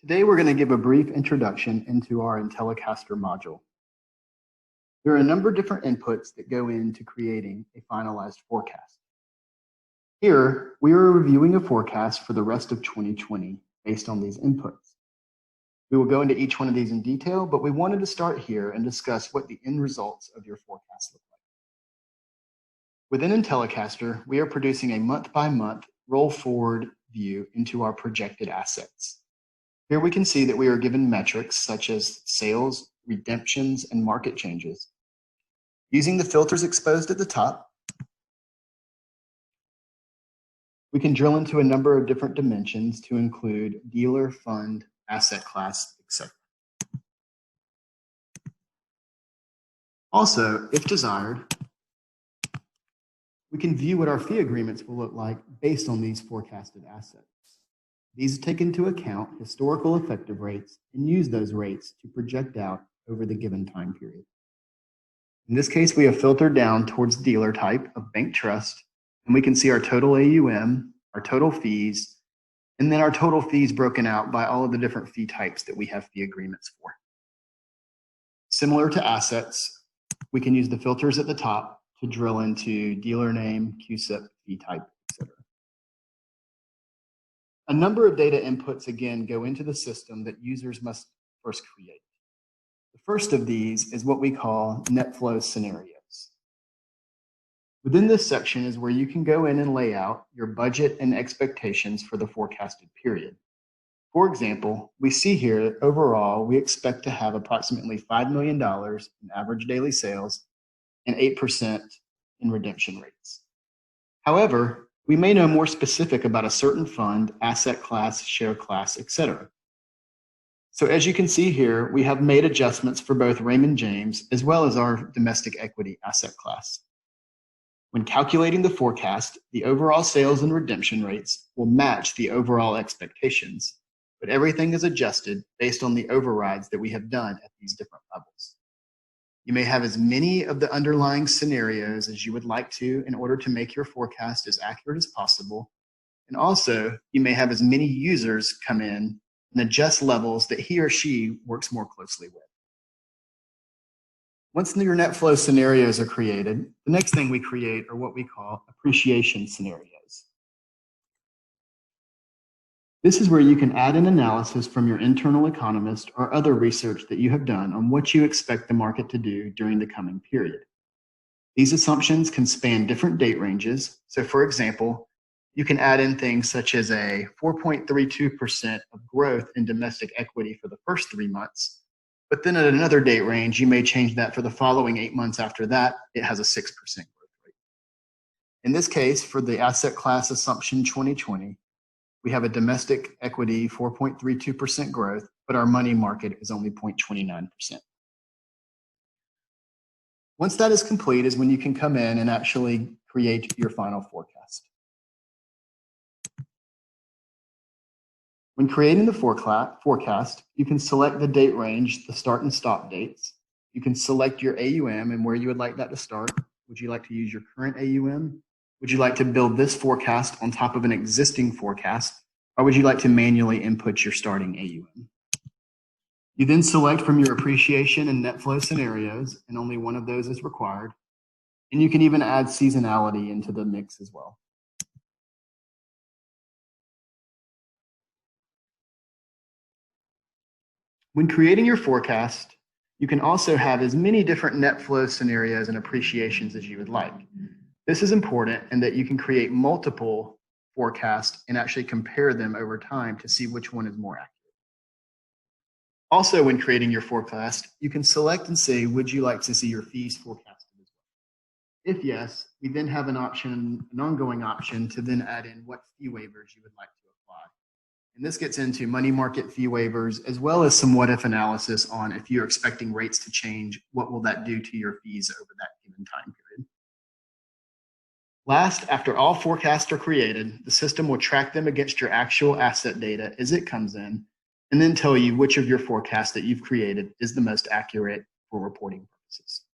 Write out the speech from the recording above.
Today we're going to give a brief introduction into our IntelliCaster module. There are a number of different inputs that go into creating a finalized forecast. Here, we are reviewing a forecast for the rest of 2020 based on these inputs. We will go into each one of these in detail, but we wanted to start here and discuss what the end results of your forecast look like. Within IntelliCaster, we are producing a month-by-month roll-forward view into our projected assets. Here we can see that we are given metrics such as sales, redemptions, and market changes. Using the filters exposed at the top, we can drill into a number of different dimensions to include dealer, fund, asset class, etc. Also, if desired, we can view what our fee agreements will look like based on these forecasted assets. These take into account historical effective rates and use those rates to project out over the given time period. In this case, we have filtered down towards dealer type of bank trust, and we can see our total AUM, our total fees, and then our total fees broken out by all of the different fee types that we have fee agreements for. Similar to assets, we can use the filters at the top to drill into dealer name, QSIP, fee type, etc. A number of data inputs again go into the system that users must first create. The first of these is what we call net flow scenarios. Within this section is where you can go in and lay out your budget and expectations for the forecasted period. For example, we see here overall we expect to have approximately $5 million in average daily sales and 8% in redemption rates. However, we may know more specific about a certain fund, asset class, share class, etc. So as you can see here, we have made adjustments for both Raymond James as well as our domestic equity asset class. When calculating the forecast, the overall sales and redemption rates will match the overall expectations, but everything is adjusted based on the overrides that we have done at these different levels. You may have as many of the underlying scenarios as you would like to in order to make your forecast as accurate as possible. And also, you may have as many users come in and adjust levels that he or she works more closely with. Once your net flow scenarios are created, the next thing we create are what we call appreciation scenarios. This is where you can add an analysis from your internal economist or other research that you have done on what you expect the market to do during the coming period. These assumptions can span different date ranges. So for example, you can add in things such as a 4.32% of growth in domestic equity for the first 3 months, but then at another date range, you may change that for the following 8 months after that, it has a 6% growth rate. In this case, for the asset class assumption 2020, we have a domestic equity 4.32% growth, but our money market is only 0.29%. Once that is complete is when you can come in and actually create your final forecast. When creating the forecast, you can select the date range, the start and stop dates. You can select your AUM and where you would like that to start. Would you like to use your current AUM? Would you like to build this forecast on top of an existing forecast? Or would you like to manually input your starting AUM? You then select from your appreciation and net flow scenarios, and only one of those is required. And you can even add seasonality into the mix as well. When creating your forecast, you can also have as many different net flow scenarios and appreciations as you would like. This is important in that you can create multiple forecasts and actually compare them over time to see which one is more accurate. Also, when creating your forecast, you can select and say, would you like to see your fees forecasted as well? If yes, we then have an option, an ongoing option to then add in what fee waivers you would like to apply. And this gets into money market fee waivers, as well as some what if analysis on if you're expecting rates to change, what will that do to your fees over that given time period? Last, after all forecasts are created, the system will track them against your actual asset data as it comes in, and then tell you which of your forecasts that you've created is the most accurate for reporting purposes.